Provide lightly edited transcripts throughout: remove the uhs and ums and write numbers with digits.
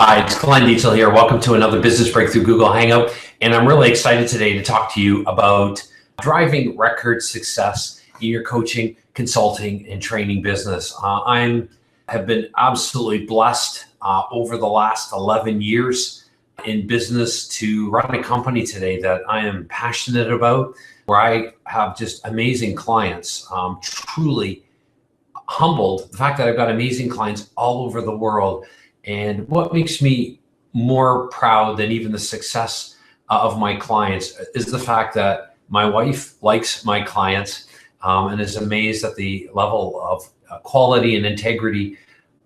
Hi, it's Glenn Dietzel here. Welcome to another Business Breakthrough Google Hangout. And I'm really excited today to talk to you about driving record success in your coaching, consulting, and training business. I have been absolutely blessed over the last 11 years in business to run a company today that I am passionate about, where I have just amazing clients. Truly humbled the fact that I've got amazing clients all over the world. And what makes me more proud than even the success of my clients is the fact that my wife likes my clients and is amazed at the level of quality and integrity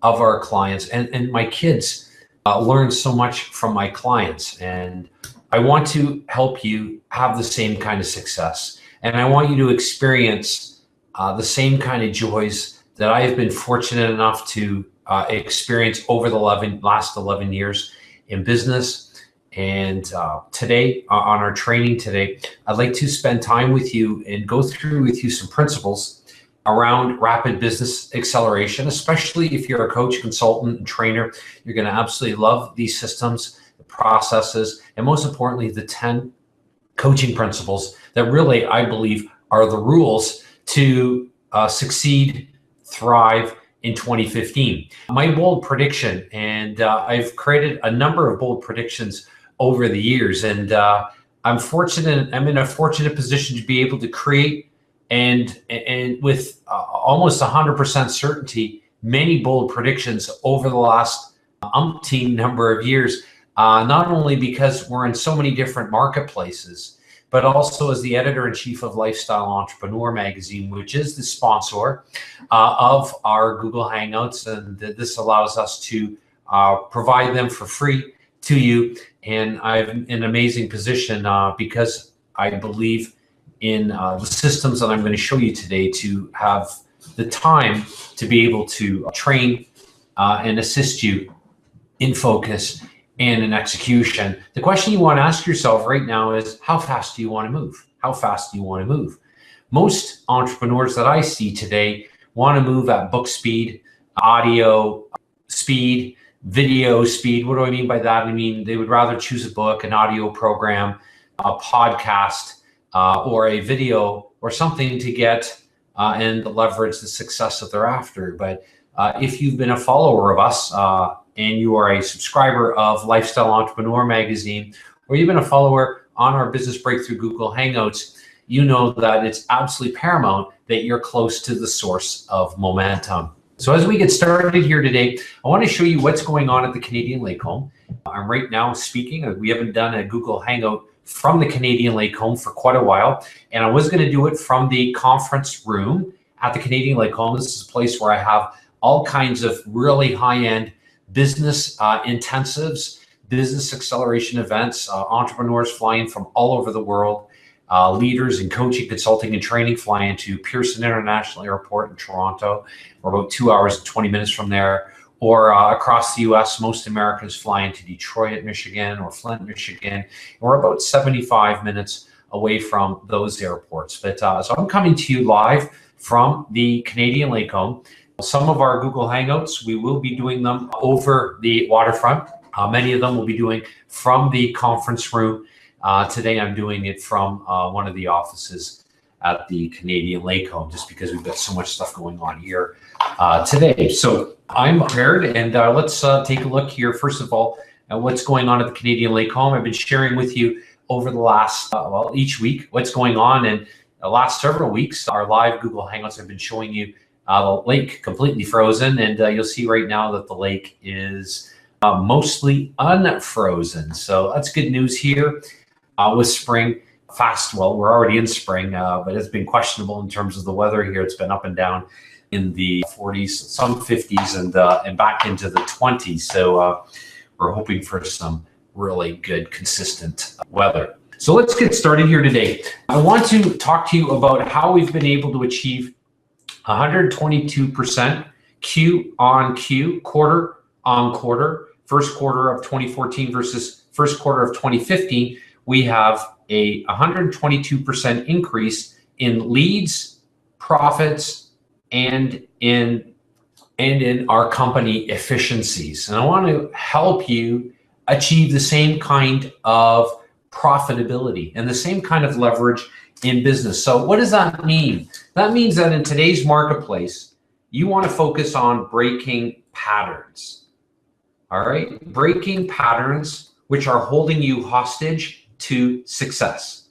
of our clients. And my kids learn so much from my clients. And I want to help you have the same kind of success. And I want you to experience the same kind of joys that I have been fortunate enough to experience over the last 11 years in business. And today, on our training today, I'd like to spend time with you and go through with you some principles around rapid business acceleration, especially if you're a coach, consultant, and trainer. You're going to absolutely love these systems, the processes, and most importantly, the 10 coaching principles that really, I believe, are the rules to succeed, thrive, in 2015. My bold prediction, and I've created a number of bold predictions over the years, and I'm in a fortunate position to be able to create and with almost 100% certainty, many bold predictions over the last umpteen number of years, not only because we're in so many different marketplaces, but also as the editor-in-chief of Lifestyle Entrepreneur magazine, which is the sponsor of our Google Hangouts. And this allows us to provide them for free to you. And I'm in an amazing position because I believe in the systems that I'm going to show you today to have the time to be able to train and assist you in focus and in execution. The question you want to ask yourself right now is, how fast do you want to move? How fast do you want to move? Most entrepreneurs that I see today want to move at book speed, audio speed, video speed. What do I mean by that? I mean, they would rather choose a book, an audio program, a podcast, or a video or something to get and leverage the success that they're after. But if you've been a follower of us, and you are a subscriber of Lifestyle Entrepreneur magazine, or even a follower on our Business Breakthrough Google Hangouts, you know that it's absolutely paramount that you're close to the source of momentum. So as we get started here today, I want to show you what's going on at the Canadian Lake Home. I'm right now speaking. We haven't done a Google Hangout from the Canadian Lake Home for quite a while, and I was going to do it from the conference room at the Canadian Lake Home. This is a place where I have all kinds of really high-end business intensives, business acceleration events, entrepreneurs flying from all over the world, leaders in coaching, consulting, and training flying to Pearson International Airport in Toronto. We're about 2 hours and 20 minutes from there, or across the US, most Americans flying to Detroit, Michigan, or Flint, Michigan. And we're about 75 minutes away from those airports. But so I'm coming to you live from the Canadian Lake Home. Some of our Google Hangouts, we will be doing them over the waterfront. Many of them will be doing from the conference room. Today, I'm doing it from one of the offices at the Canadian Lake Home, just because we've got so much stuff going on here today. So I'm prepared, and let's take a look here, first of all, at what's going on at the Canadian Lake Home. I've been sharing with you over the last, each week, what's going on. And the last several weeks, our live Google Hangouts have been showing you the lake completely frozen, and you'll see right now that the lake is mostly unfrozen. So that's good news here with spring fast. Well, we're already in spring, but it's been questionable in terms of the weather here. It's been up and down in the 40s, some 50s, and back into the 20s. So we're hoping for some really good, consistent weather. So let's get started here today. I want to talk to you about how we've been able to achieve 122% Q on Q, quarter on quarter, first quarter of 2014 versus first quarter of 2015. We have a 122% increase in leads, profits, and in and in our company efficiencies. And I want to help you achieve the same kind of profitability and the same kind of leverage in business. So what does that mean? That means that in today's marketplace, you want to focus on breaking patterns. All right, breaking patterns which are holding you hostage to success.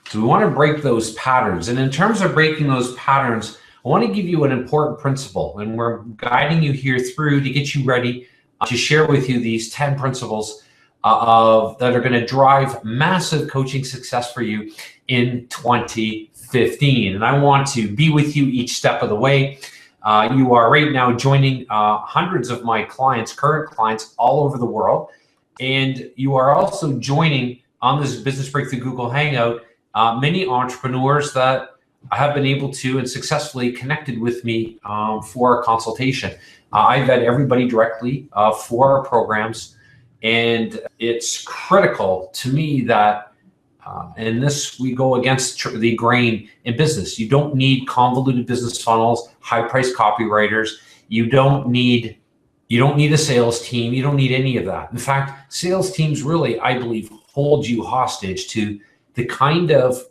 So we want to break those patterns. And in terms of breaking those patterns, I want to give you an important principle, and we're guiding you here through to get you ready to share with you these 10 principles that are going to drive massive coaching success for you in 2015. And I want to be with you each step of the way. You are right now joining hundreds of my clients, current clients all over the world. And you are also joining on this Business Breakthrough Google Hangout many entrepreneurs that have been able to and successfully connected with me for a consultation. I vet everybody directly for our programs, and it's critical to me that, and this we go against the grain in business. You don't need convoluted business funnels, high-priced copywriters. You don't need a sales team. You don't need any of that. In fact, sales teams really, I believe, hold you hostage to the kind of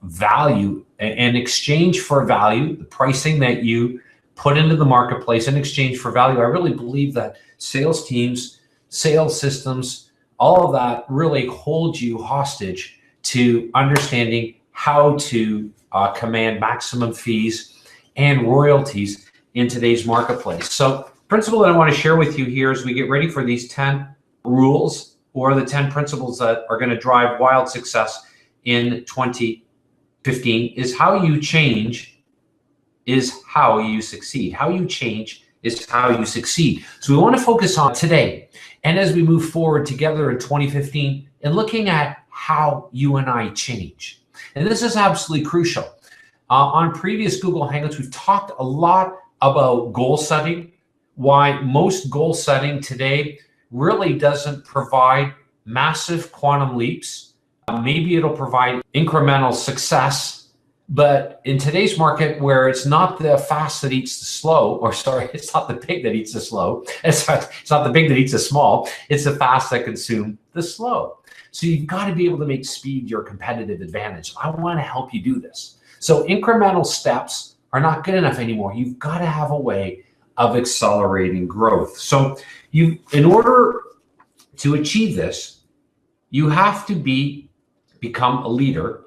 value and exchange for value, the pricing that you put into the marketplace in exchange for value. I really believe that sales teams, sales systems, all of that really hold you hostage to understanding how to command maximum fees and royalties in today's marketplace. So principle that I want to share with you here as we get ready for these 10 rules or the 10 principles that are going to drive wild success in 2015 is how you change is how you succeed. How you change is how you succeed. So we want to focus on today and as we move forward together in 2015 and looking at how you and I change. And this is absolutely crucial. On previous Google Hangouts, we've talked a lot about goal setting, why most goal setting today really doesn't provide massive quantum leaps. Maybe it'll provide incremental success, but in today's market where it's not the fast that eats the slow, or sorry, it's not the big that eats the slow, it's not the big that eats the small, it's the fast that consume the slow. So you've got to be able to make speed your competitive advantage. I want to help you do this. So incremental steps are not good enough anymore. You've got to have a way of accelerating growth. So in order to achieve this, you have to become a leader.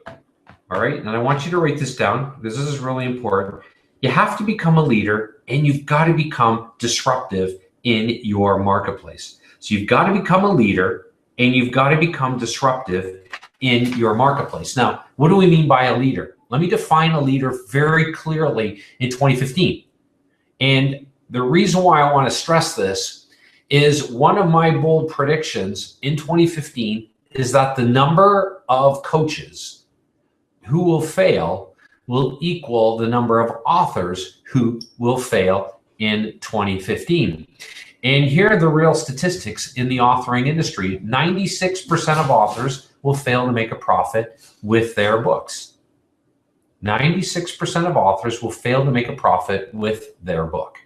All right. And I want you to write this down because this is really important. You have to become a leader and you've got to become disruptive in your marketplace. So you've got to become a leader and you've got to become disruptive in your marketplace. Now, what do we mean by a leader? Let me define a leader very clearly in 2015. And the reason why I want to stress this is one of my bold predictions in 2015 is that the number of coaches who will fail will equal the number of authors who will fail in 2015. And here are the real statistics in the authoring industry. 96% of authors will fail to make a profit with their books. 96% of authors will fail to make a profit with their book.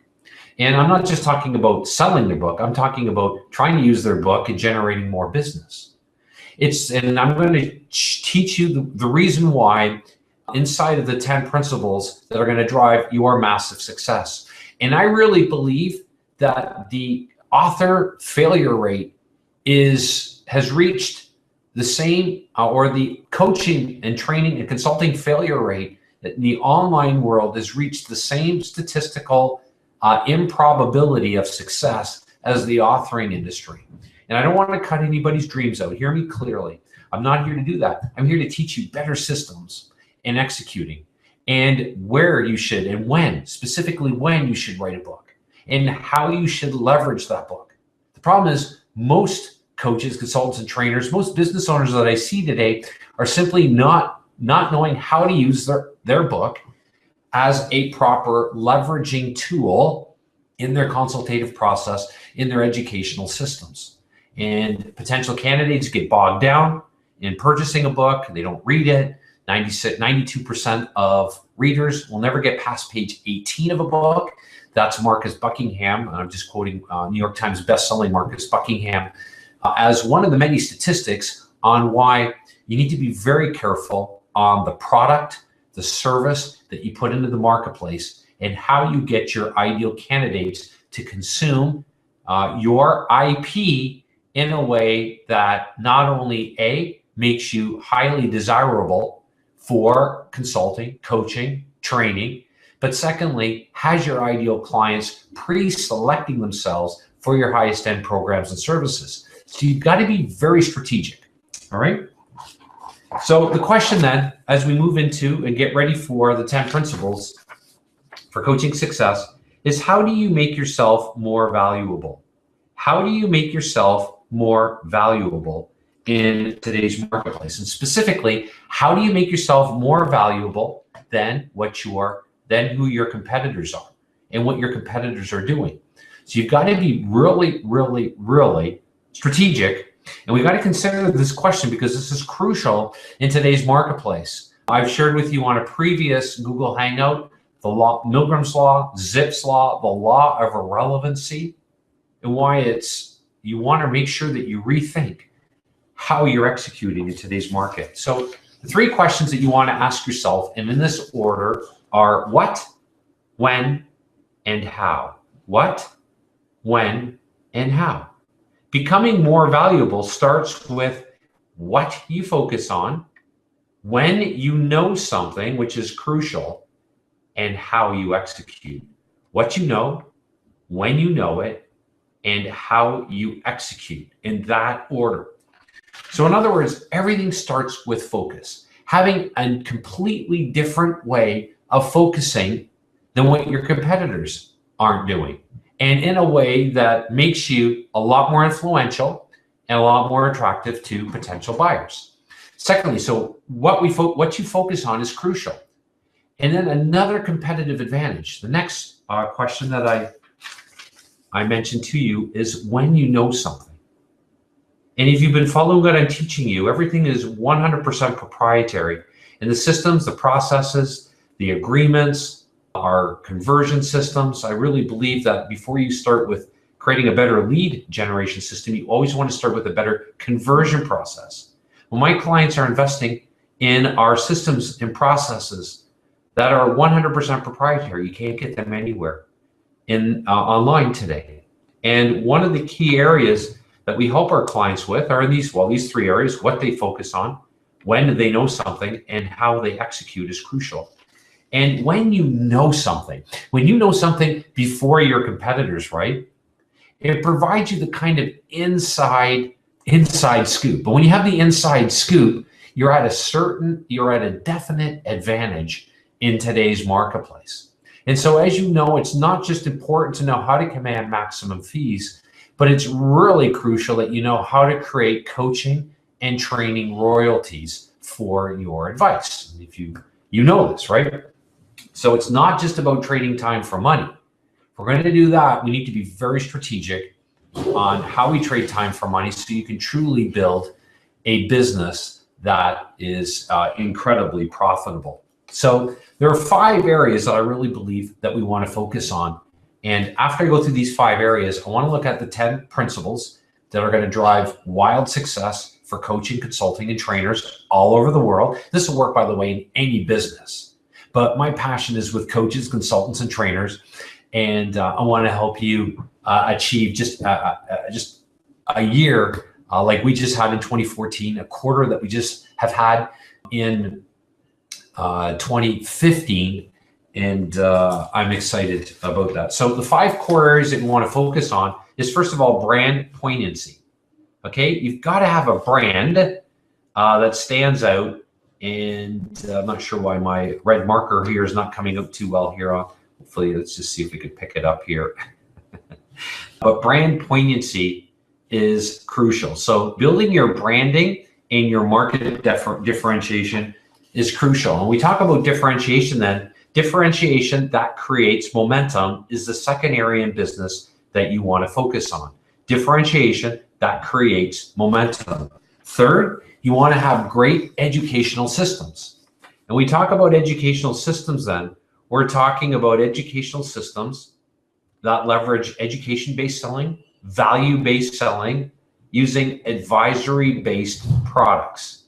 And I'm not just talking about selling their book. I'm talking about trying to use their book and generating more business. And I'm going to teach you the reason why inside of the 10 principles that are going to drive your massive success. And I really believe that the author failure rate has reached the same, or the coaching and training and consulting failure rate that in the online world has reached the same statistical improbability of success as the authoring industry. And I don't want to cut anybody's dreams out. Hear me clearly. I'm not here to do that. I'm here to teach you better systems in executing and where you should and when, specifically when you should write a book and how you should leverage that book. The problem is most coaches, consultants, and trainers, most business owners that I see today are simply not knowing how to use their book as a proper leveraging tool in their consultative process, in their educational systems. And potential candidates get bogged down in purchasing a book. They don't read it. 92% of readers will never get past page 18 of a book. That's Marcus Buckingham. I'm just quoting New York Times bestselling Marcus Buckingham as one of the many statistics on why you need to be very careful on the product, the service that you put into the marketplace, and how you get your ideal candidates to consume your IP in a way that not only A, makes you highly desirable for consulting, coaching, training, but secondly, has your ideal clients pre-selecting themselves for your highest end programs and services. So you've got to be very strategic, all right? So the question then, as we move into and get ready for the 10 principles for coaching success, is how do you make yourself more valuable? How do you make yourself more valuable in today's marketplace? And specifically, how do you make yourself more valuable than who your competitors are and what your competitors are doing? So you've got to be really, really, really strategic. And we've got to consider this question because this is crucial in today's marketplace. I've shared with you on a previous Google Hangout, the law, Milgrams Law, Zipf's Law, the law of irrelevancy, and why you want to make sure that you rethink how you're executing in today's market. So the 3 questions that you want to ask yourself, and in this order, are what, when, and how. What, when, and how. Becoming more valuable starts with what you focus on, when you know something, which is crucial, and how you execute. What you know, when you know it, and how you execute in that order. So in other words, everything starts with focus. Having a completely different way of focusing than what your competitors aren't doing. And in a way that makes you a lot more influential and a lot more attractive to potential buyers. Secondly, so what you focus on is crucial. And then another competitive advantage. The next question that I mentioned to you is when you know something. And if you've been following what I'm teaching you, everything is 100% proprietary. And the systems, the processes, the agreements, our conversion systems. I really believe that before you start with creating a better lead generation system, you always want to start with a better conversion process. Well, my clients are investing in our systems and processes that are 100% proprietary. You can't get them anywhere online today. And one of the key areas that we help our clients with are these 3 areas: what they focus on, when they know something, and how they execute is crucial. And when you know something before your competitors, right, it provides you the kind of inside scoop. But when you have the inside scoop, you're at a definite advantage in today's marketplace. And so, as you know, it's not just important to know how to command maximum fees, but it's really crucial that you know how to create coaching and training royalties for your advice. If you know this, right? So it's not just about trading time for money. If we're going to do that, we need to be very strategic on how we trade time for money so you can truly build a business that is incredibly profitable. So there are 5 areas that I really believe that we want to focus on. And after I go through these 5 areas, I want to look at the 10 principles that are going to drive wild success for coaching, consulting, and trainers all over the world. This will work, by the way, in any business. But my passion is with coaches, consultants, and trainers, and I want to help you achieve just a year like we just had in 2014, a quarter that we just have had in 2015, and I'm excited about that. So the 5 core areas that you want to focus on is, first of all, brand poignancy. Okay, you've got to have a brand that stands out. And I'm not sure why my red marker here is not coming up too well here. Hopefully, let's just see if we could pick it up here. But brand poignancy is crucial. So building your branding and your market differentiation is crucial. And we talk about differentiation then. Differentiation that creates momentum is the second area in business that you want to focus on. Differentiation that creates momentum. Third, you want to have great educational systems. And we talk about educational systems then, we're talking about educational systems that leverage education-based selling, value-based selling, using advisory-based products.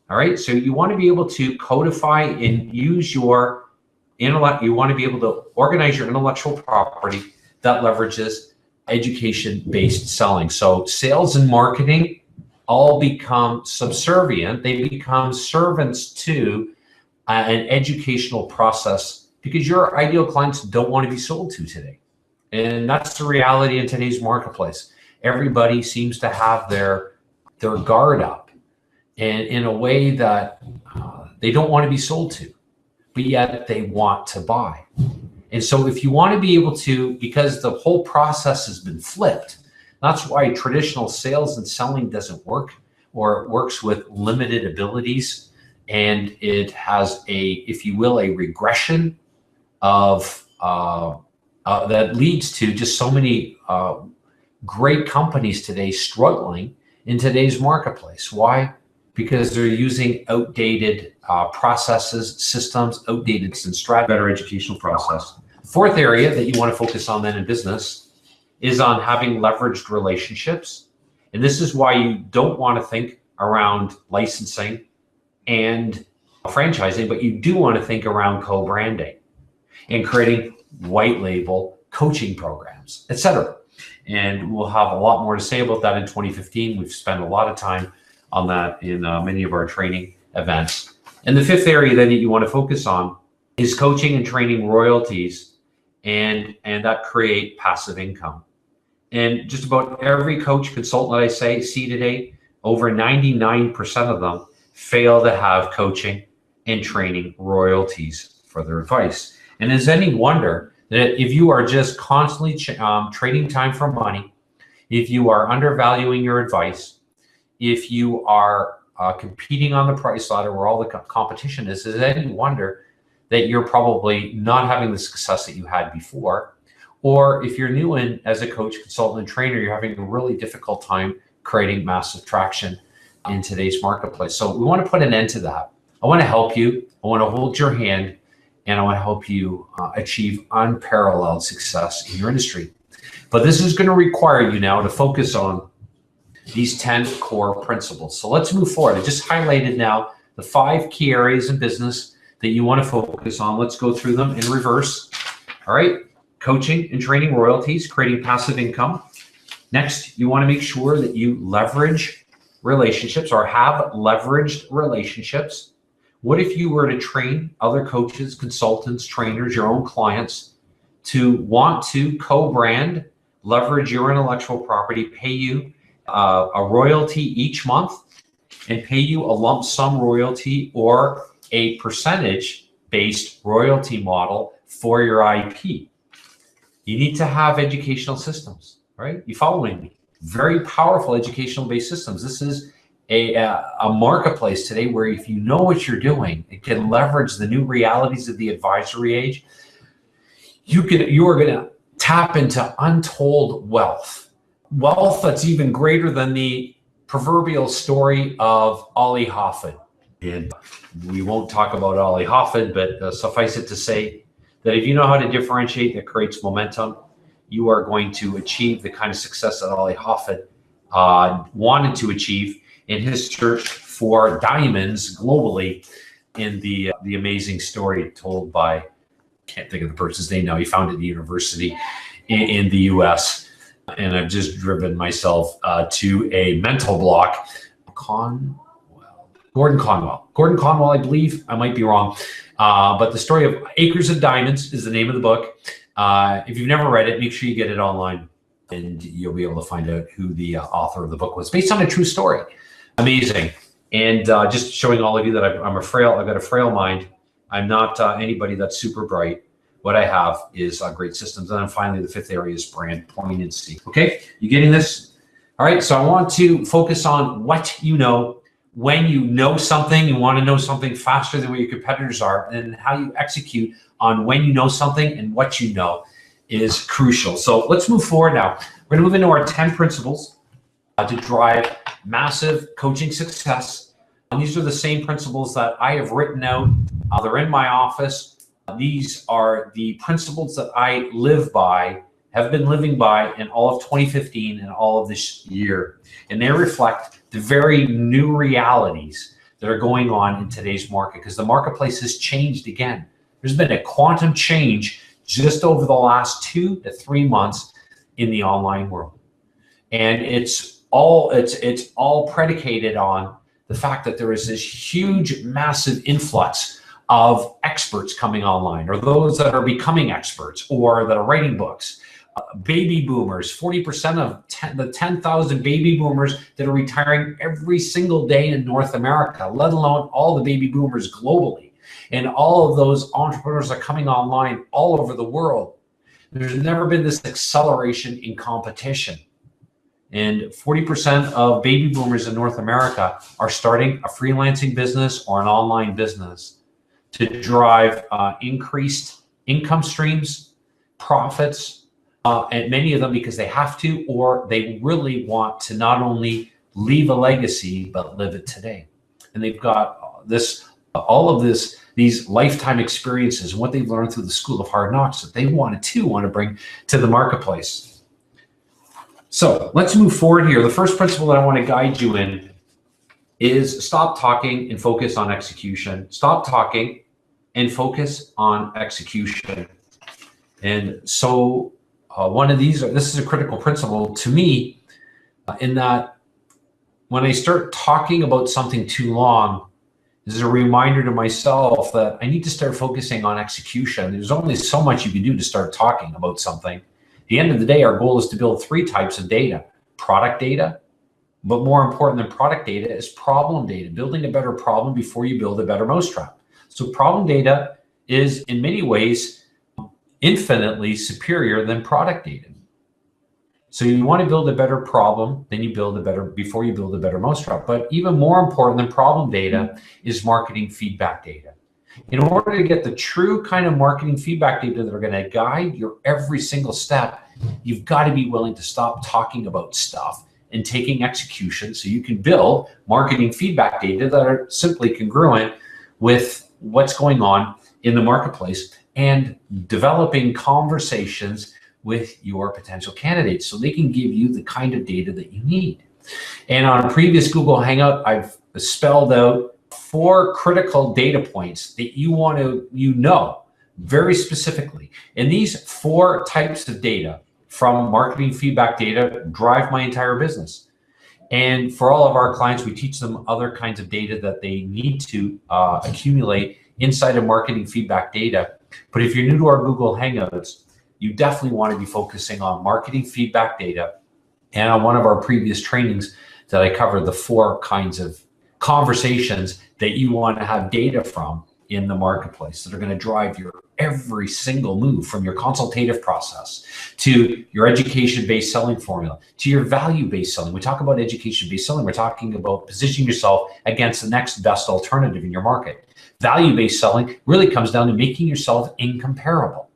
All right, so you want to be able to codify and use your intellect. You want to be able to organize your intellectual property that leverages education-based selling. So sales and marketing all become subservient. They become servants to an educational process because your ideal clients don't want to be sold to today. And that's the reality in today's marketplace. Everybody seems to have their guard up and in a way that they don't want to be sold to, but yet they want to buy. And so if you want to be able to, because the whole process has been flipped, that's why traditional sales and selling doesn't work, or it works with limited abilities. And it has a, if you will, a regression of that leads to just so many great companies today struggling in today's marketplace. Why? Because they're using outdated processes, systems, outdated and strategy, better educational process. The fourth area that you want to focus on then in business is on having leveraged relationships. And this is why you don't want to think around licensing and franchising, but you do want to think around co-branding and creating white label coaching programs, etc. And we'll have a lot more to say about that in 2015. We've spent a lot of time on that in many of our training events. And the fifth area then that you want to focus on is coaching and training royalties, and that create passive income. And just about every coach consultant that I see today, over 99% of them fail to have coaching and training royalties for their advice. And is any wonder that if you are just constantly trading time for money, if you are undervaluing your advice, if you are competing on the price ladder where all the competition is any wonder that you're probably not having the success that you had before? Or if you're new in as a coach, consultant, and trainer, you're having a really difficult time creating massive traction in today's marketplace. So we want to put an end to that. I want to help you. I want to hold your hand, and I want to help you achieve unparalleled success in your industry. But this is going to require you now to focus on these 10 core principles. So let's move forward. I just highlighted now the 5 key areas in business that you want to focus on. Let's go through them in reverse. All right. Coaching and training royalties, creating passive income. Next, you want to make sure that you leverage relationships or have leveraged relationships. What if you were to train other coaches, consultants, trainers, your own clients to want to co-brand, leverage your intellectual property, pay you a royalty each month, and pay you a lump sum royalty or a percentage-based royalty model for your IP? You need to have educational systems, right? You following me? Very powerful educational-based systems. This is a marketplace today where if you know what you're doing, it can leverage the new realities of the advisory age. You are going to tap into untold wealth that's even greater than the proverbial story of Ollie Hoffman. And we won't talk about Ollie Hoffman, but suffice it to say that if you know how to differentiate, that creates momentum, you are going to achieve the kind of success that Ollie Hoffman wanted to achieve in his search for diamonds globally in the amazing story told by, can't think of the person's name now, he founded the university in the US. And I've just driven myself to a mental block. Gordon Conwell, I believe. I might be wrong. But the story of Acres of Diamonds is the name of the book. If you've never read it, make sure you get it online and you'll be able to find out who the author of the book was. Based on a true story. Amazing. And just showing all of you that I've got a frail mind. I'm not anybody that's super bright. What I have is great systems. And then finally, the fifth area is brand poignancy. Okay, you getting this? All right, so I want to focus on what you know. When you know something, you want to know something faster than what your competitors are, and how you execute on when you know something and what you know is crucial. So let's move forward now. We're going to move into our 10 principles to drive massive coaching success And these are the same principles that I have written out. They're in my office. These are the principles that I live by, have been living by in all of 2015 and all of this year. And they reflect the very new realities that are going on in today's market, because the marketplace has changed again. There's been a quantum change just over the last 2 to 3 months in the online world. And it's all predicated on the fact that there is this huge, massive influx of experts coming online, or those that are becoming experts, or that are writing books. Baby boomers, 40% of the 10,000 baby boomers that are retiring every single day in North America, let alone all the baby boomers globally. And all of those entrepreneurs are coming online all over the world. There's never been this acceleration in competition. And 40% of baby boomers in North America are starting a freelancing business or an online business to drive increased income streams, profits, and many of them because they have to, or they really want to not only leave a legacy, but live it today. And they've got these lifetime experiences and what they've learned through the School of Hard Knocks that they want to bring to the marketplace. So let's move forward here. The first principle that I want to guide you in is stop talking and focus on execution. Stop talking and focus on execution. And so this is a critical principle to me, in that when I start talking about something too long, this is a reminder to myself that I need to start focusing on execution. There's only so much you can do to start talking about something. At the end of the day, our goal is to build 3 types of data: product data, but more important than product data is problem data, building a better problem before you build a better mousetrap. So problem data is in many ways infinitely superior than product data. So you want to build a better problem, then you build before you build a better mousetrap. But even more important than problem data is marketing feedback data. In order to get the true kind of marketing feedback data that are going to guide your every single step, you've got to be willing to stop talking about stuff and taking execution, so you can build marketing feedback data that are simply congruent with what's going on in the marketplace, and developing conversations with your potential candidates so they can give you the kind of data that you need. And on a previous Google Hangout, I've spelled out 4 critical data points that you want to know very specifically. And these 4 types of data from marketing feedback data drive my entire business. And for all of our clients, we teach them other kinds of data that they need to accumulate inside of marketing feedback data. But if you're new to our Google Hangouts, you definitely want to be focusing on marketing feedback data. And on one of our previous trainings that I covered the 4 kinds of conversations that you want to have data from in the marketplace that are going to drive your every single move, from your consultative process to your education-based selling formula to your value-based selling. We talk about education-based selling. We're talking about positioning yourself against the next best alternative in your market. Value-based selling really comes down to making yourself incomparable.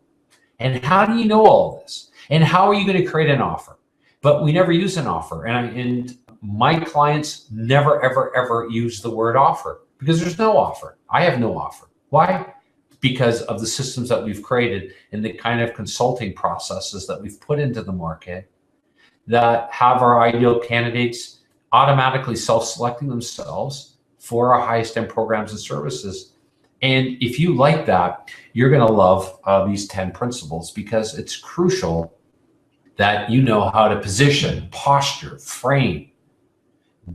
And how do you know all of this? And how are you going to create an offer? But we never use an offer. And my clients never, ever, ever use the word offer, because there's no offer. I have no offer. Why? Because of the systems that we've created and the kind of consulting processes that we've put into the market that have our ideal candidates automatically self-selecting themselves for our highest end programs and services. And if you like that, you're going to love these 10 principles, because it's crucial that you know how to position, posture, frame,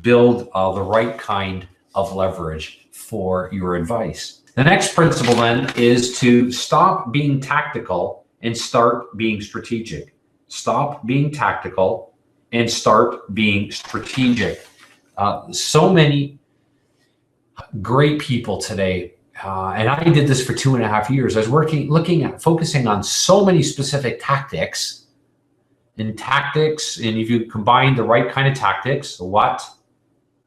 build the right kind of leverage for your advice. The next principle then is to stop being tactical and start being strategic. Stop being tactical and start being strategic. So many great people today, and I did this for 2.5 years. I was focusing on so many specific tactics, and if you combine the right kind of tactics, the what,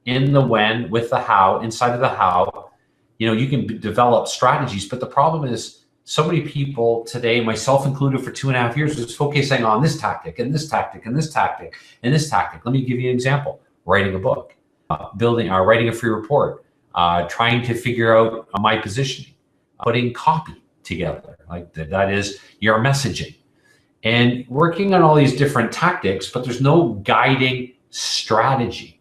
in the when, with the how, inside of the how, you can develop strategies. But the problem is, so many people today, myself included, for 2.5 years, was focusing on this tactic and this tactic and this tactic and this tactic. Let me give you an example. Writing a book, writing a free report, trying to figure out my positioning, putting copy together, like that is your messaging, and working on all these different tactics, but there's no guiding strategy.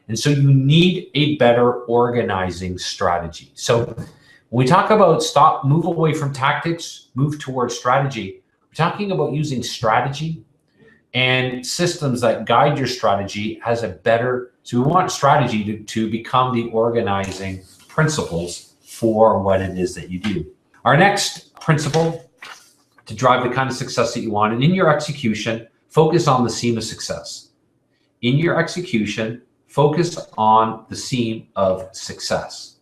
And so you need a better organizing strategy. So when we talk about move away from tactics, move towards strategy, we're talking about using strategy and systems that guide your strategy as a better, so we want strategy to become the organizing principles for what it is that you do. Our next principle to drive the kind of success that you want, and in your execution, focus on the seam of success. In your execution, focus on the seam of success.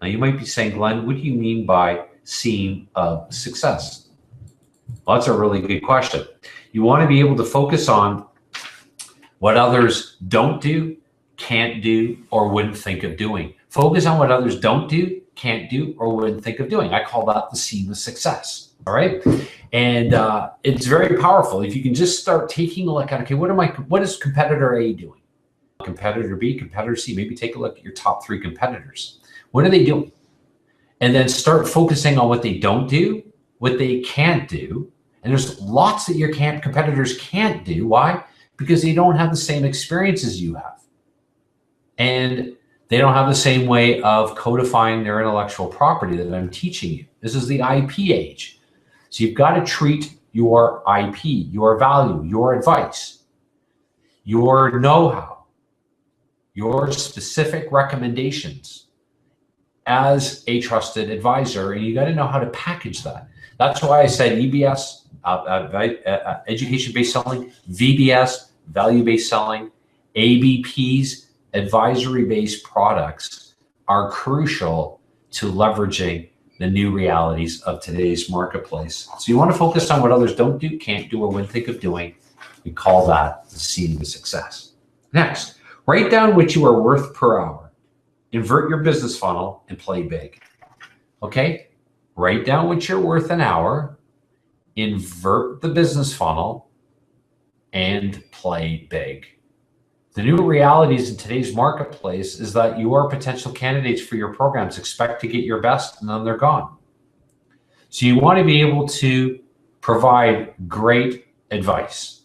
Now you might be saying, Glenn, what do you mean by seam of success? Well, that's a really good question. You want to be able to focus on what others don't do, can't do, or wouldn't think of doing. Focus on what others don't do, can't do, or wouldn't think of doing. I call that the seam of success. All right. And it's very powerful. If you can just start taking a look at, okay, what is competitor A doing? Competitor B, competitor C, maybe take a look at your top 3 competitors. What are they doing? And then start focusing on what they don't do, what they can't do. And there's lots that your competitors can't do. Why? Because they don't have the same experience as you have. And they don't have the same way of codifying their intellectual property that I'm teaching you. This is the IP age. So you've got to treat your IP, your value, your advice, your know-how, your specific recommendations as a trusted advisor, and you got to know how to package that. That's why I said EBS, education-based selling, VBS, value-based selling, ABPs, advisory-based products are crucial to leveraging the new realities of today's marketplace. So you want to focus on what others don't do, can't do, or wouldn't think of doing. We call that the seam of success. Next, write down what you are worth per hour. Invert your business funnel and play big. Okay? Write down what you're worth an hour, invert the business funnel, and play big. The new realities in today's marketplace is that your potential candidates for your programs expect to get your best and then they're gone. So you want to be able to provide great advice.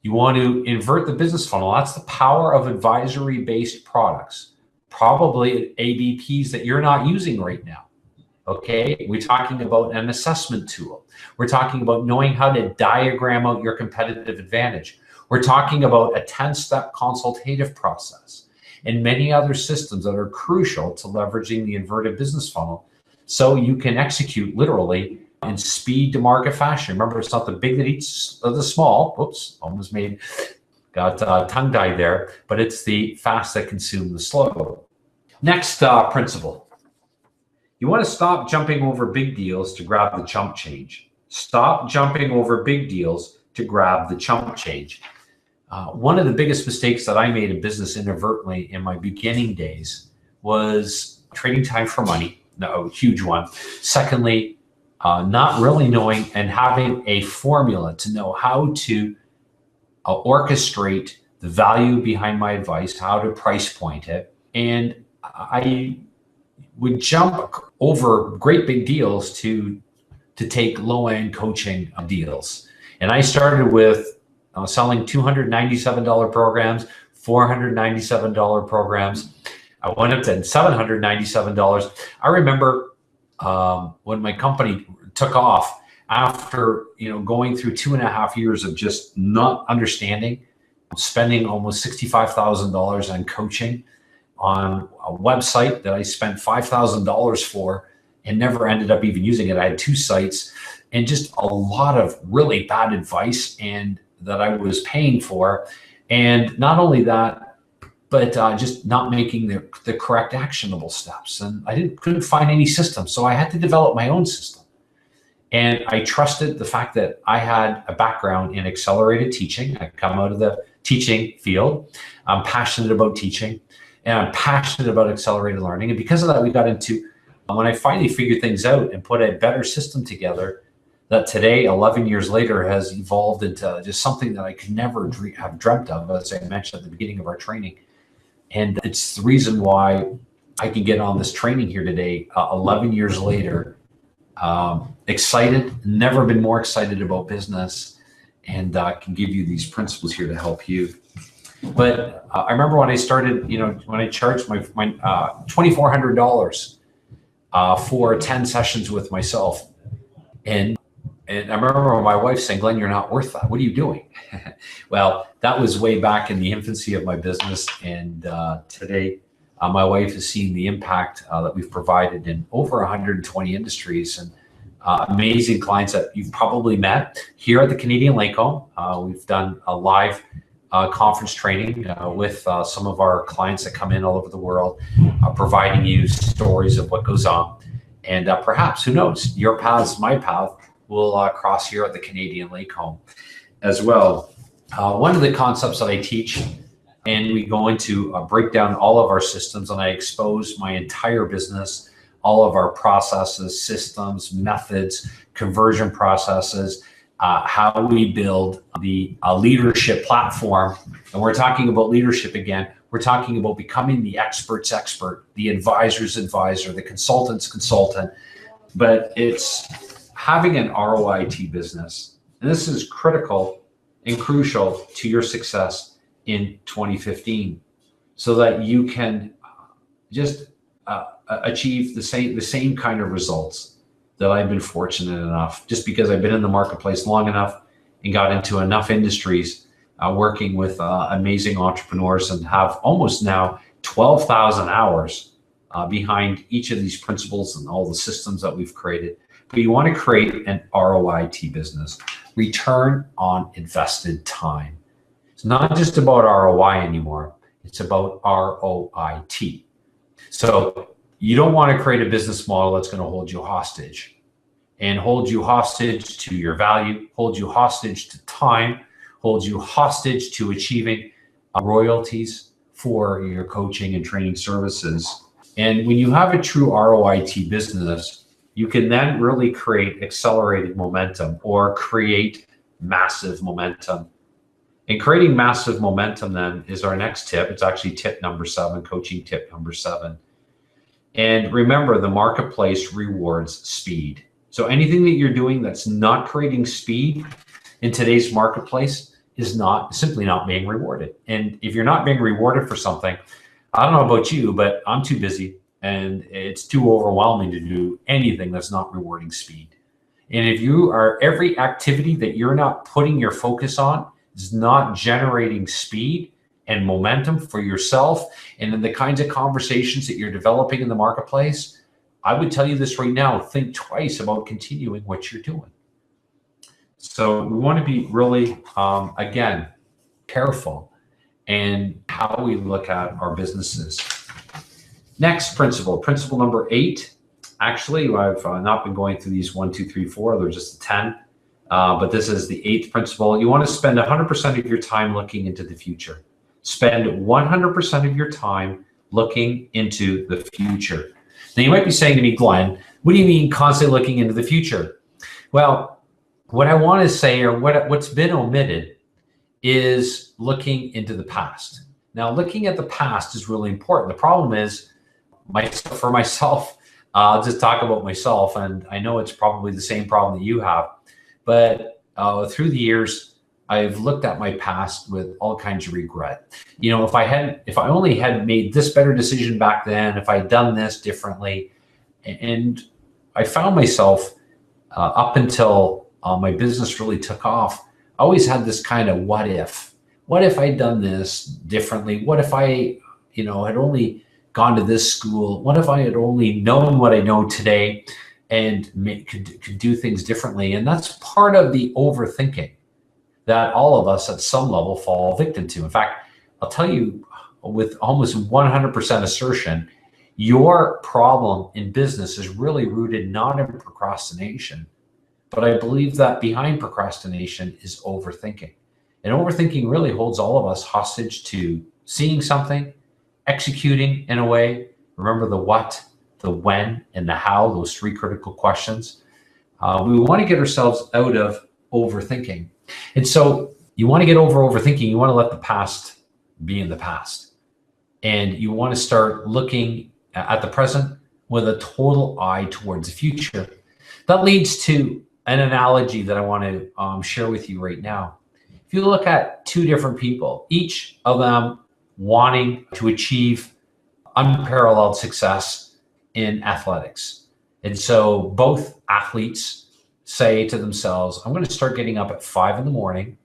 You want to invert the business funnel. That's the power of advisory-based products, probably ABPs that you're not using right now. Okay, we're talking about an assessment tool. We're talking about knowing how to diagram out your competitive advantage. We're talking about a 10-step consultative process and many other systems that are crucial to leveraging the inverted business funnel so you can execute literally in speed to market fashion. Remember, it's not the big that eats the small. Whoops, almost got tongue-tied there, but it's the fast that consume the slow. Next principle. You want to stop jumping over big deals to grab the chump change. Stop jumping over big deals to grab the chump change. One of the biggest mistakes that I made in business inadvertently in my beginning days was trading time for money. No, huge one. Secondly, not really knowing and having a formula to know how to orchestrate the value behind my advice, how to price point it. And I would jump over great big deals to take low-end coaching deals. And I started with selling $297 programs, $497 programs. I went up to $797. I remember when my company took off after going through 2.5 years of just not understanding, spending almost $65,000 on coaching on a website that I spent $5,000 for and never ended up even using it. I had 2 sites and just a lot of really bad advice and that I was paying for. And not only that, but just not making the correct actionable steps. And I couldn't find any system. So I had to develop my own system. And I trusted the fact that I had a background in accelerated teaching. I come out of the teaching field. I'm passionate about teaching and I'm passionate about accelerated learning. And because of that, we got into, when I finally figured things out and put a better system together, that today, 11 years later, has evolved into just something that I could never have dreamt of, as I mentioned at the beginning of our training. And it's the reason why I can get on this training here today, 11 years later, excited, never been more excited about business, and can give you these principles here to help you. But I remember when I started, when I charged my $2,400 for 10 sessions with myself. And I remember my wife saying, Glenn, you're not worth that. What are you doing? Well, that was way back in the infancy of my business. And today, my wife has seen the impact that we've provided in over 120 industries and amazing clients that you've probably met here at the Canadian Lake Home. We've done a live conference training with some of our clients that come in all over the world, providing you stories of what goes on. And perhaps, who knows, your paths, my path, will cross here at the Canadian Lake Home as well. One of the concepts that I teach, and we go into break down all of our systems, and I expose my entire business, all of our processes, systems, methods, conversion processes, how we build the leadership platform. And we're talking about leadership again. We're talking about becoming the expert's expert, the advisor's advisor, the consultant's consultant. But it's having an ROI Tea business. And this is critical and crucial to your success in 2015, so that you can just achieve the same kind of results that I've been fortunate enough, just because I've been in the marketplace long enough and got into enough industries, working with amazing entrepreneurs, and have almost now 12,000 hours behind each of these principles and all the systems that we've created. But you want to create an ROI Tea business, return on invested time. It's not just about ROI anymore. It's about ROIT. So you don't want to create a business model that's going to hold you hostage, and hold you hostage to your value, hold you hostage to time, hold you hostage to achieving royalties for your coaching and training services. And when you have a true ROIT business, you can then really create accelerated momentum, or create massive momentum. And creating massive momentum then is our next tip. It's actually tip number 7, coaching tip number 7. And remember, the marketplace rewards speed. So anything that you're doing that's not creating speed in today's marketplace is simply not being rewarded. And if you're not being rewarded for something, I don't know about you, but I'm too busy and it's too overwhelming to do anything that's not rewarding speed. And if every activity that you're not putting your focus on is not generating speed and momentum for yourself, and in the kinds of conversations that you're developing in the marketplace, I would tell you this right now: think twice about continuing what you're doing. So we want to be really, again, careful in how we look at our businesses. Next principle number 8. Actually, I've not been going through these 1, 2, 3, 4. They're just 10. But this is the 8th principle. You want to spend 100% of your time looking into the future. Spend 100% of your time looking into the future. Now, you might be saying to me, Glenn, what do you mean constantly looking into the future? Well, what I want to say, or what's been omitted, is looking into the past. Now, looking at the past is really important. The problem is, for myself, I'll just talk about myself, and I know it's probably the same problem that you have, but through the years, I've looked at my past with all kinds of regret. If I only had made this better decision back then, if I had done this differently. And I found myself up until my business really took off, I always had this kind of what if I'd done this differently? What if I, had only gone to this school? What if I had only known what I know today and could do things differently? And that's part of the overthinking that all of us at some level fall victim to. In fact, I'll tell you with almost 100% assertion, your problem in business is really rooted not in procrastination, but I believe that behind procrastination is overthinking. And overthinking really holds all of us hostage to seeing something, executing in a way. Remember the what, the when, and the how, those 3 critical questions. We want to get ourselves out of overthinking. And so you want to get over overthinking. You want to let the past be in the past. And you want to start looking at the present with a total eye towards the future. That leads to an analogy that I want to share with you right now. If you look at two different people, each of them wanting to achieve unparalleled success in athletics. And so both athletes say to themselves, I'm going to start getting up at 5 in the morning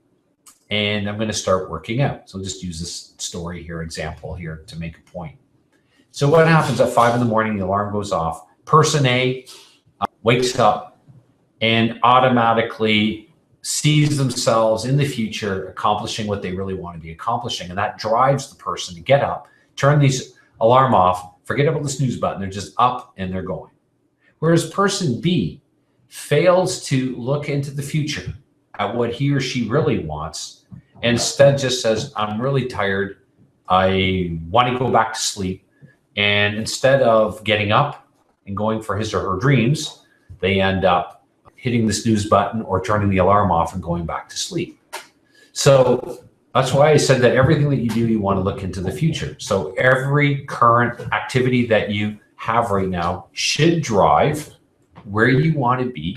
and I'm going to start working out. So just use this story here, example here to make a point. So what happens at 5 in the morning, the alarm goes off. Person A wakes up and automatically sees themselves in the future accomplishing what they really want to be accomplishing. And that drives the person to get up, turn these alarm off, forget about the snooze button. They're just up and they're going. Whereas person B fails to look into the future at what he or she really wants. Instead just says, I'm really tired. I want to go back to sleep. And instead of getting up and going for his or her dreams, they end up hitting the snooze button or turning the alarm off and going back to sleep. So that's why I said that everything that you do, you want to look into the future. So every current activity that you have right now should drive where you want to be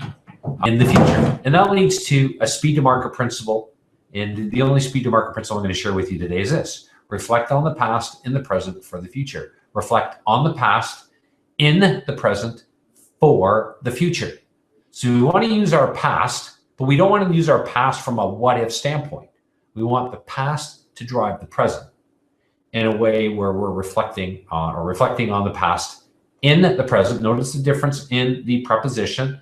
in the future. And that leads to a speed to market principle. And the only speed to market principle I'm going to share with you today is this: reflect on the past in the present for the future. Reflect on the past in the present for the future. So we want to use our past, but we don't want to use our past from a what if standpoint. We want the past to drive the present in a way where we're reflecting on the past in the present. Notice the difference in the preposition.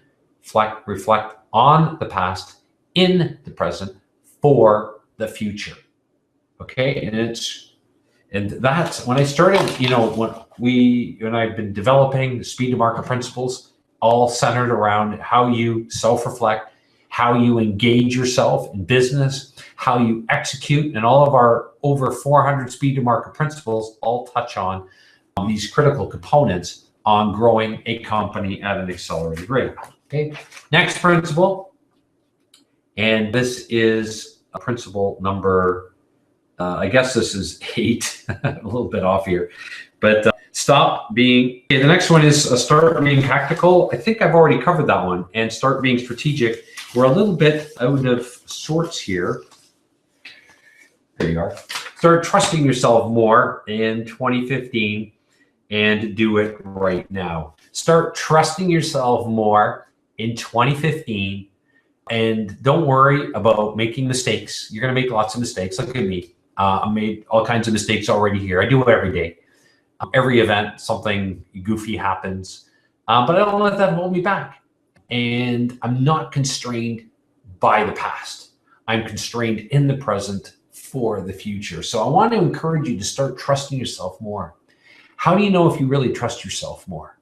Reflect on the past in the present for the future. Okay, and that's when I started, when I've been developing the speed to market principles, all centered around how you self-reflect, how you engage yourself in business, how you execute, and all of our over 400 speed to market principles all touch on these critical components on growing a company at an accelerated rate. Okay, next principle, and this is a principle number, I guess this is 8, a little bit off here, but stop being, the next one is start being tactical. I think I've already covered that one, and start being strategic. We're a little bit out of sorts here. There you are. Start trusting yourself more in 2015 and do it right now. Start trusting yourself more in 2015 and don't worry about making mistakes. You're going to make lots of mistakes. Look at me. I made all kinds of mistakes already here. I do it every day. Every event, something goofy happens, but I don't let that hold me back. And I'm not constrained by the past. I'm constrained in the present for the future. So I want to encourage you to start trusting yourself more. How do you know if you really trust yourself more?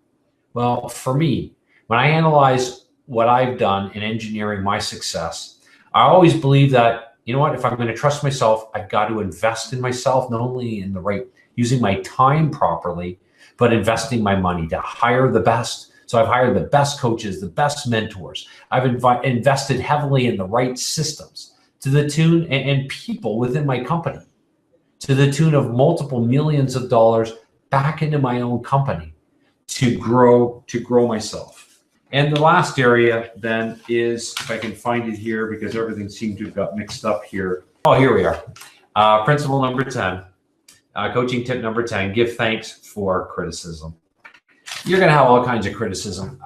Well, for me, when I analyze what I've done in engineering my success, I always believe that, you know what, if I'm going to trust myself, I've got to invest in myself, not only in the right, using my time properly, but investing my money to hire the best. So I've hired the best coaches, the best mentors. I've invested heavily in the right systems to the tune and people within my company to the tune of multiple millions of dollars back into my own company to grow myself. And the last area then is, if I can find it here, because everything seemed to have got mixed up here. Oh, here we are. Principle number 10, coaching tip number 10, give thanks for criticism. You're going to have all kinds of criticism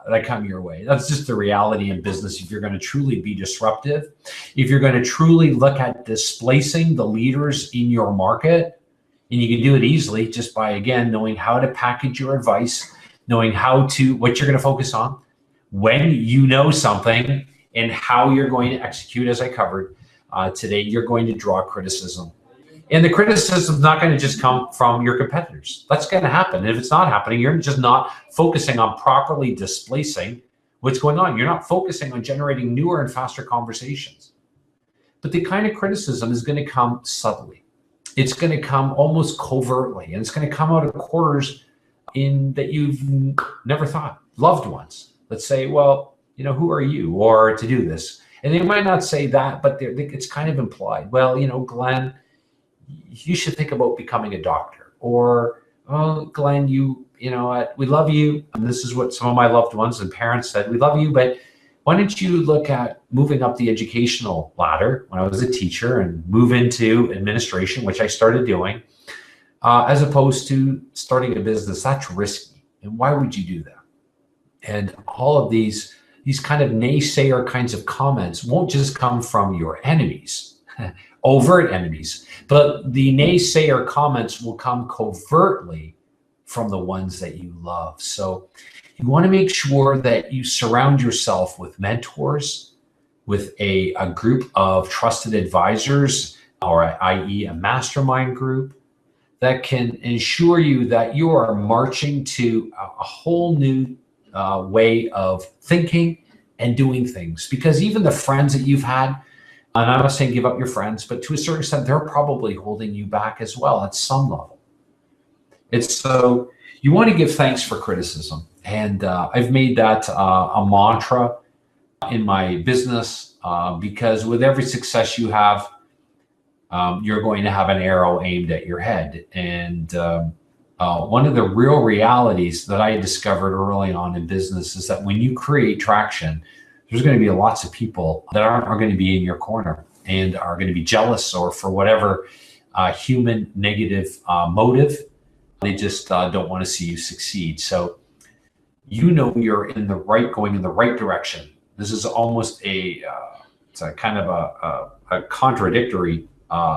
that come your way. That's just the reality in business. If you're going to truly be disruptive, if you're going to truly look at displacing the leaders in your market, and you can do it easily just by, again, knowing how to package your advice, knowing what you're going to focus on, when you know something, and how you're going to execute, as I covered today, you're going to draw criticism. And the criticism is not going to just come from your competitors. That's going to happen. And if it's not happening, you're just not focusing on properly displacing what's going on. You're not focusing on generating newer and faster conversations. But the kind of criticism is going to come subtly. It's going to come almost covertly, and it's going to come out of quarters that you've never thought. Loved ones that say, well, who are you, or to do this? And they might not say that, but it's kind of implied. Well, Glenn, you should think about becoming a doctor, or, oh, Glenn, you you know what, we love you. And this is what some of my loved ones and parents said, we love you, but why don't you look at moving up the educational ladder when I was a teacher and move into administration, which I started doing, as opposed to starting a business. That's risky. And why would you do that? And all of these kind of naysayer kinds of comments won't just come from your enemies, overt enemies, but the naysayer comments will come covertly from the ones that you love. So you want to make sure that you surround yourself with mentors, with a group of trusted advisors, or i.e. a mastermind group that can ensure you that you are marching to a whole new way of thinking and doing things. Because even the friends that you've had, and I'm not saying give up your friends, but to a certain extent, they're probably holding you back as well at some level. It's so you want to give thanks for criticism. And I've made that a mantra in my business because with every success you have, you're going to have an arrow aimed at your head. And one of the real realities that I discovered early on in business is that when you create traction, there's going to be lots of people that are going to be in your corner and are going to be jealous, or for whatever human negative motive, they just don't want to see you succeed. So you know you're going in the right direction. This is almost it's a kind of a contradictory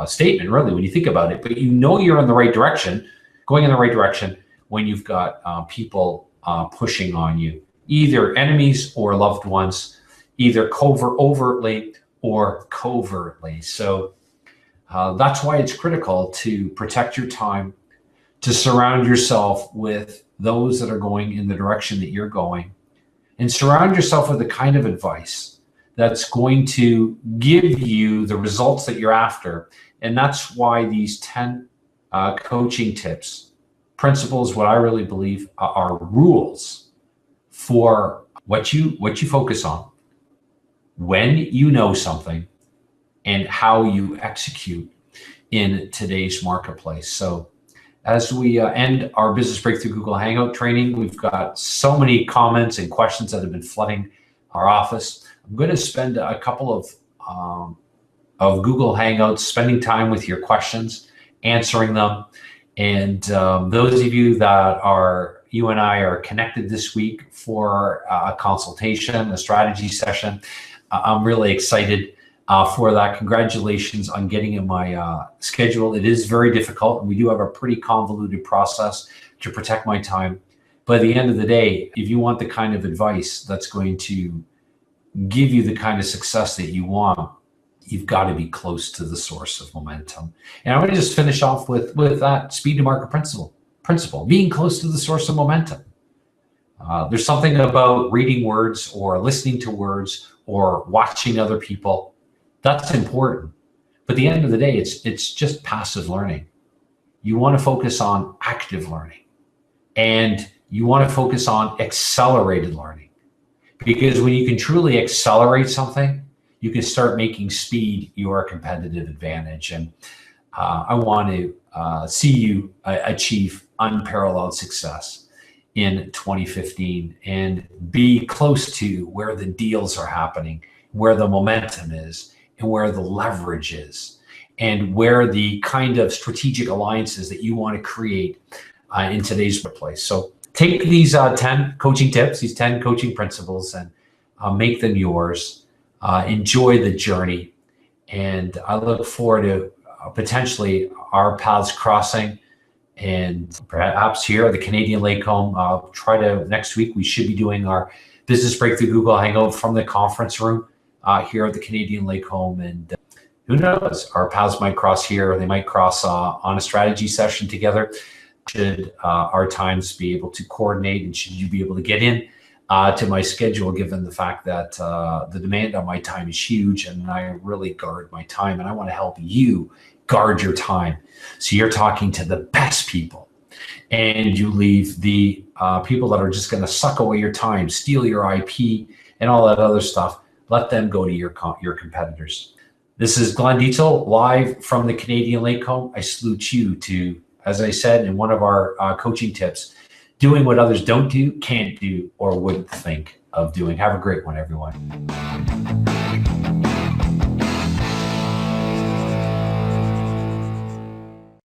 statement, really, when you think about it. But you know you're in the right direction, going in the right direction, when you've got people pushing on you, either enemies or loved ones, either overtly or covertly. So that's why it's critical to protect your time, to surround yourself with those that are going in the direction that you're going, and surround yourself with the kind of advice that's going to give you the results that you're after. And that's why these 10 coaching tips, principles, what I really believe are rules for what you focus on, when you know something, and how you execute in today's marketplace. So as we end our Business Breakthrough Google Hangout training, we've got so many comments and questions that have been flooding our office. I'm going to spend a couple of Google Hangouts spending time with your questions, answering them. And those of you that you and I are connected this week for a consultation, a strategy session, I'm really excited for that. Congratulations on getting in my schedule. It is very difficult, and we do have a pretty convoluted process to protect my time. But at the end of the day, if you want the kind of advice that's going to give you the kind of success that you want, you've got to be close to the source of momentum. And I'm going to just finish off with that speed to market principle, being close to the source of momentum. There's something about reading words or listening to words or watching other people. That's important. But at the end of the day, it's just passive learning. You want to focus on active learning, and you want to focus on accelerated learning. Because when you can truly accelerate something, you can start making speed your competitive advantage. And I want to see you achieve unparalleled success in 2015 and be close to where the deals are happening, where the momentum is, and where the leverage is, and where the kind of strategic alliances that you want to create in today's workplace. So take these 10 coaching tips, these 10 coaching principles, and make them yours. Enjoy the journey. And I look forward to potentially our paths crossing, and perhaps here at the Canadian Lake Home. Next week, we should be doing our Business Breakthrough Google Hangout from the conference room here at the Canadian Lake Home. And who knows, our paths might cross here, or they might cross on a strategy session together. Should our times be able to coordinate, and should you be able to get in to my schedule, given the fact that the demand on my time is huge, and I really guard my time, and I want to help you guard your time. So you're talking to the best people, and you leave the people that are just going to suck away your time, steal your IP, and all that other stuff. Let them go to your competitors. This is Glenn Dietzel, live from the Canadian Lake Home. I salute you to, as I said in one of our coaching tips, doing what others don't do, can't do, or wouldn't think of doing. Have a great one, everyone.